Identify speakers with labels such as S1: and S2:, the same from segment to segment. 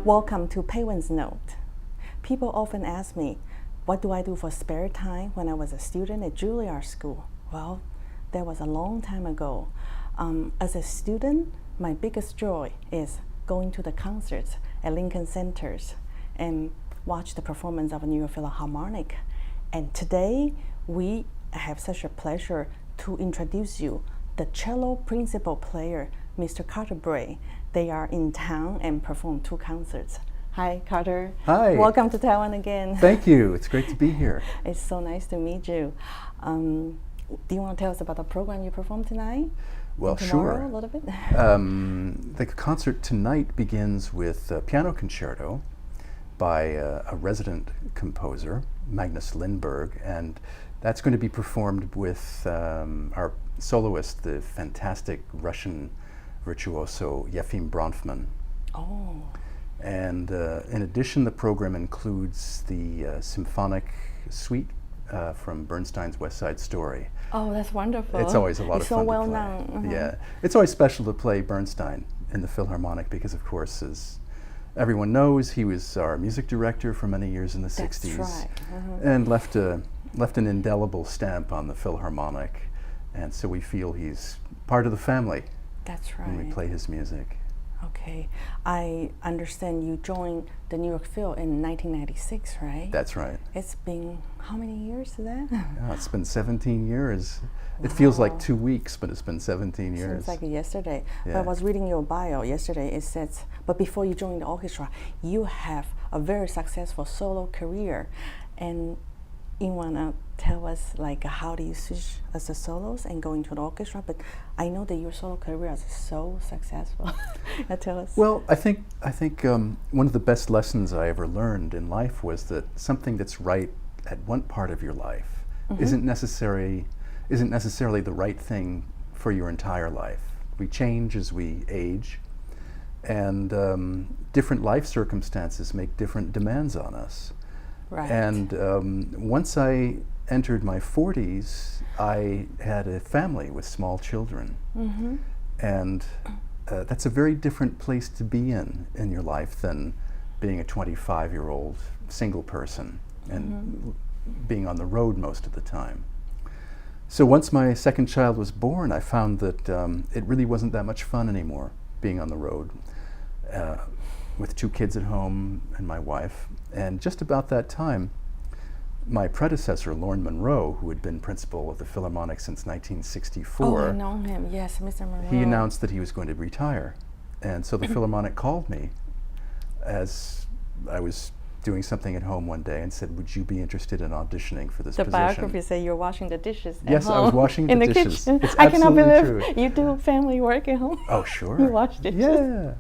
S1: Welcome to Peiwen's Note. People often ask me, what do I do for spare time when I was a student at Juilliard School? Well, that was a long time ago. As a student, my biggest joy is going to the concerts at Lincoln Centers and watch the performance of a New York Philharmonic. And today, we have such a pleasure to introduce you the cello principal player, Mr. Carter Brey. They are in town and perform 2 concerts. Hi, Carter.
S2: Hi.
S1: Welcome to Taiwan again.
S2: Thank you. It's great to be here.
S1: It's so nice to meet you. Do you want to tell us about the program you perform tonight?
S2: Well,
S1: Tomorrow,
S2: sure.
S1: A little bit.
S2: The concert tonight begins with a piano concerto by a resident composer, Magnus Lindberg, and that's going to be performed with our soloist, the fantastic Russian virtuoso Yefim Bronfman.
S1: Oh.
S2: And in addition, the program includes the symphonic suite from Bernstein's West Side Story.
S1: Oh, that's wonderful.
S2: It's always a lot of fun
S1: so well
S2: to play.
S1: known. Uh-huh.
S2: Yeah, it's always special to play Bernstein in the Philharmonic because, of course, as everyone knows, he was our music director for many years in the
S1: That's
S2: 60s,
S1: right. Uh-huh.
S2: and left an indelible stamp on the Philharmonic, and so we feel he's part of the family.
S1: That's right.
S2: When we play his music.
S1: Okay, I understand you joined the New York Phil in 1996, right?
S2: That's right.
S1: It's been how many years is that?
S2: Yeah, it's been 17 years. It feels like 2 weeks, but it's been 17 years.
S1: Seems like yesterday.
S2: Yeah.
S1: But I was reading your bio yesterday. It says, but before you joined the orchestra, you have a very successful solo career, and you wanna tell us like how do you switch as a solos and go into the orchestra? But I know that your solo career is so successful. Tell us.
S2: Well, I think one of the best lessons I ever learned in life was that something that's right at one part of your life isn't necessarily the right thing for your entire life. We change as we age, and different life circumstances make different demands on us.
S1: Right.
S2: And once I entered my 40s, I had a family with small children. Mm-hmm. And that's a very different place to be in your life than being a 25-year-old single person and being on the road most of the time. So once my second child was born, I found that it really wasn't that much fun anymore being on the road with 2 kids at home and my wife. And just about that time, my predecessor, Lorne Monroe, who had been principal of the Philharmonic since 1964,
S1: oh, I know him. Yes, Mr. Monroe.
S2: he announced that he was going to retire. And so the Philharmonic called me as I was doing something at home one day and said, would you be interested in auditioning for this
S1: the
S2: position?
S1: biography says you're washing the dishes at
S2: Yes,
S1: home.
S2: I was washing the
S1: in the
S2: dishes.
S1: kitchen.
S2: It's
S1: I cannot
S2: absolutely
S1: believe
S2: true.
S1: you do family work at home.
S2: Oh, sure.
S1: You wash dishes.
S2: Yeah.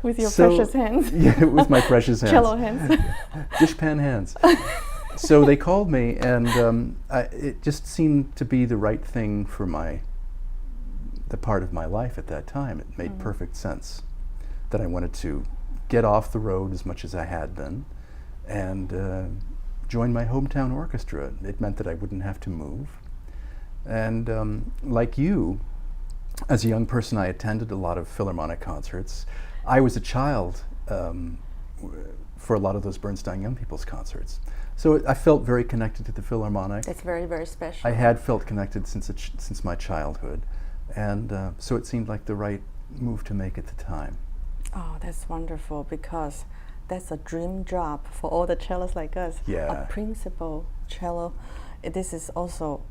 S1: With your
S2: So-
S1: precious hands.
S2: Yeah, with my precious hands.
S1: Cello hands.
S2: Dishpan hands. So they called me, and it just seemed to be the right thing for the part of my life at that time. It made perfect sense that I wanted to get off the road as much as I had been and join my hometown orchestra. It meant that I wouldn't have to move. And like you, as a young person, I attended a lot of Philharmonic concerts. I was a child for a lot of those Bernstein Young People's concerts. So I felt very connected to the Philharmonic.
S1: It's very, very special.
S2: I had felt connected since my childhood, and so it seemed like the right move to make at the time.
S1: Oh, that's wonderful, because that's a dream job for all the cellists like us.
S2: Yeah.
S1: A principal cello. This is also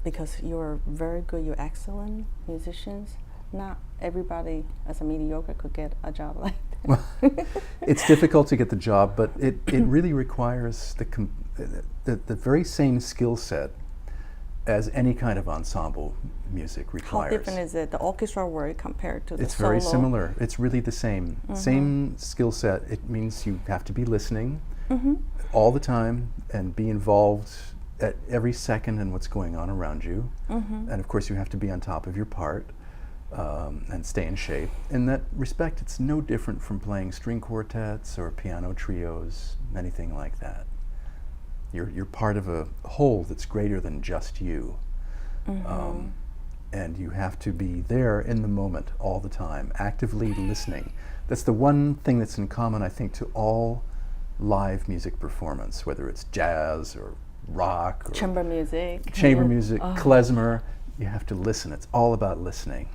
S1: because you're very good, you're excellent musicians. Not everybody as a mediocre could get a job like that.
S2: Well, it's difficult to get the job, but it really requires the very same skill set as any kind of ensemble music requires.
S1: How different is it, the orchestra work compared to the
S2: It's
S1: solo?
S2: very similar. It's really the same. Same skill set. It means you have to be listening all the time and be involved at every second in what's going on around you. And of course you have to be on top of your part and stay in shape. In that respect, it's no different from playing string quartets or piano trios, anything like that. You're part of a whole that's greater than just you. and you have to be there in the moment all the time, actively listening. That's the one thing that's in common, I think, to all live music performance, whether it's jazz or rock or
S1: chamber music,
S2: klezmer. You have to listen. It's all about listening.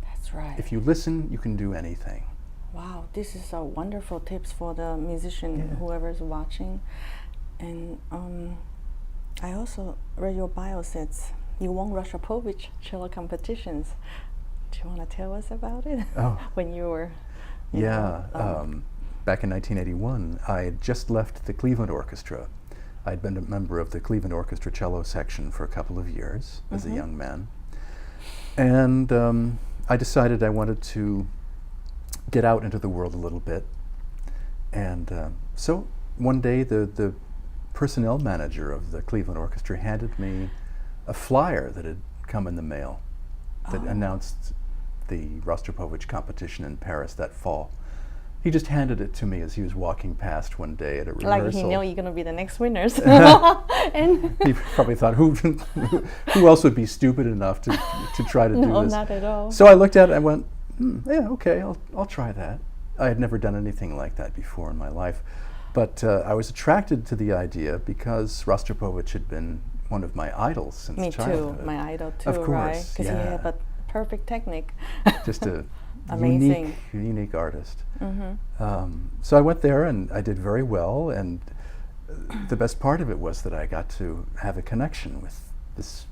S1: That's right.
S2: If you listen, you can do anything.
S1: Wow, this is a wonderful tips for the musician, whoever's watching. And I also read your bio says you won Rostropovich Cello Competitions. Do you want to tell us about it?
S2: Oh.
S1: When you were...
S2: Back in 1981, I had just left the Cleveland Orchestra. I'd been a member of the Cleveland Orchestra cello section for a couple of years as a young man. And I decided I wanted to get out into the world a little bit. And so one day the personnel manager of the Cleveland Orchestra handed me a flyer that had come in the mail that announced the Rostropovich competition in Paris that fall. He just handed it to me as he was walking past one day at a rehearsal.
S1: Like he knew you're going to be the next winners. And
S2: he probably thought, who else would be stupid enough to try to do this?
S1: No, not at all.
S2: So I looked at it and went, yeah, okay, I'll try that. I had never done anything like that before in my life. But I was attracted to the idea because Rostropovich had been one of my idols since childhood.
S1: Me too, my idol too,
S2: of course,
S1: right? Because he had a perfect technique.
S2: Just a
S1: amazing,
S2: unique artist. So I went there and I did very well, and the best part of it was that I got to have a connection with this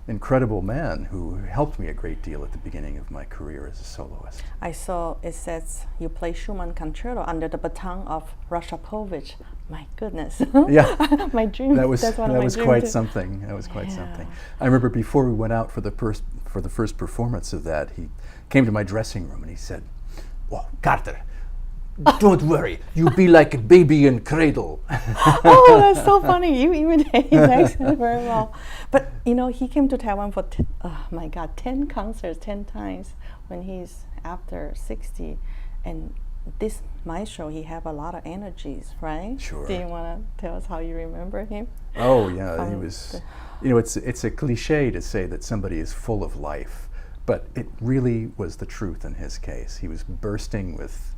S2: incredible man who helped me a great deal at the beginning of my career as a soloist.
S1: I saw it says you play Schumann concerto under the baton of Rostropovich. My goodness.
S2: Yeah.
S1: My dream.
S2: That was quite
S1: too.
S2: something. That was quite something. I remember before we went out for the first performance of that, he came to my dressing room and he said, "Oh, Carter, don't worry, you'll be like a baby in cradle."
S1: Oh, that's so funny. You imitate his accent very well. But you know, he came to Taiwan for 10 concerts, 10 times when he's after 60, and this maestro, he have a lot of energies, right?
S2: Sure.
S1: Do you want to tell us how you remember him?
S2: Oh yeah, he was. You know, it's a cliche to say that somebody is full of life, but it really was the truth in his case. He was bursting with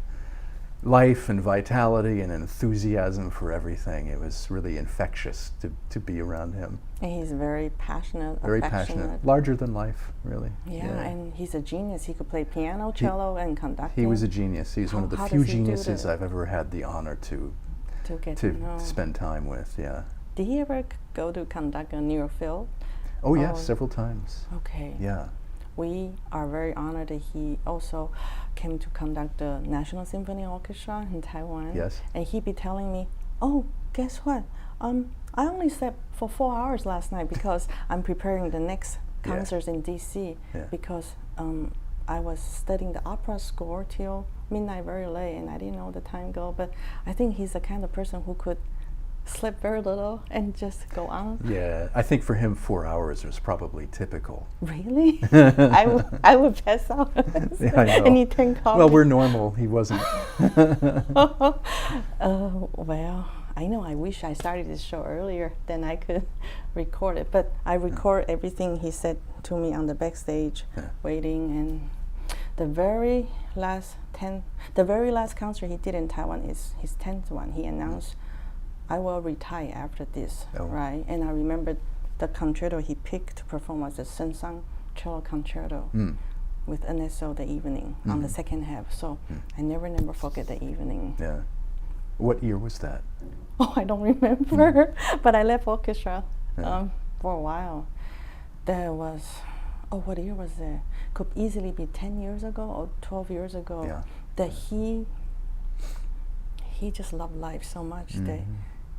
S2: life and vitality and enthusiasm for everything. It was really infectious to be around him.
S1: And he's very passionate,
S2: very
S1: affectionate.
S2: passionate, larger than life, really.
S1: Yeah, and he's a genius. He could play piano, cello, and conducting.
S2: He was a genius. He's one of the few geniuses I've ever had the honor to spend time with. Yeah.
S1: Did he ever go to conduct a New York Phil?
S2: Oh yes, several times.
S1: Okay.
S2: Yeah.
S1: We are very honored that he also came to conduct the National Symphony Orchestra in Taiwan.
S2: Yes.
S1: And he'd be telling me, "Oh, guess what? I only slept for 4 hours last night because I'm preparing the next concerts in D.C. Because I was studying the opera score till midnight very late, and I didn't know the time go. But I think he's the kind of person who could sleep very little and just go on."
S2: Yeah, I think for him 4 hours was probably typical.
S1: Really? I would pass out.
S2: Yeah, I know.
S1: And he drink coffee.
S2: Well, we're normal. He wasn't.
S1: Well, I know. I wish I started this show earlier, then I could record it. But I record everything he said to me on the backstage, waiting. And the very last concert he did in Taiwan is his 10th one. He announced, "I will retire after this," right? And I remember the concerto he picked to perform was the Sensang Cello Concerto with NSO the evening on the second half. So I never forget the evening.
S2: Yeah. What year was that?
S1: Oh, I don't remember. But I left orchestra for a while. There was, what year was that? Could easily be 10 years ago or 12 years ago.
S2: Yeah.
S1: That he just loved life so much that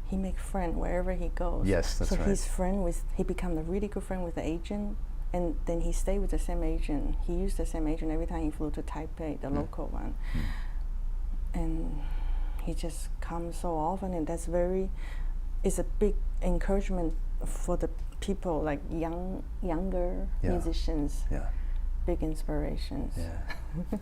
S1: he make friend wherever he goes.
S2: Yes, that's right.
S1: He become a really good friend with the agent, and then he stayed with the same agent. He used the same agent every time he flew to Taipei, the local one. And he just comes so often, and it's a big encouragement for the people, like younger musicians.
S2: Yeah.
S1: Big inspirations.
S2: Yeah.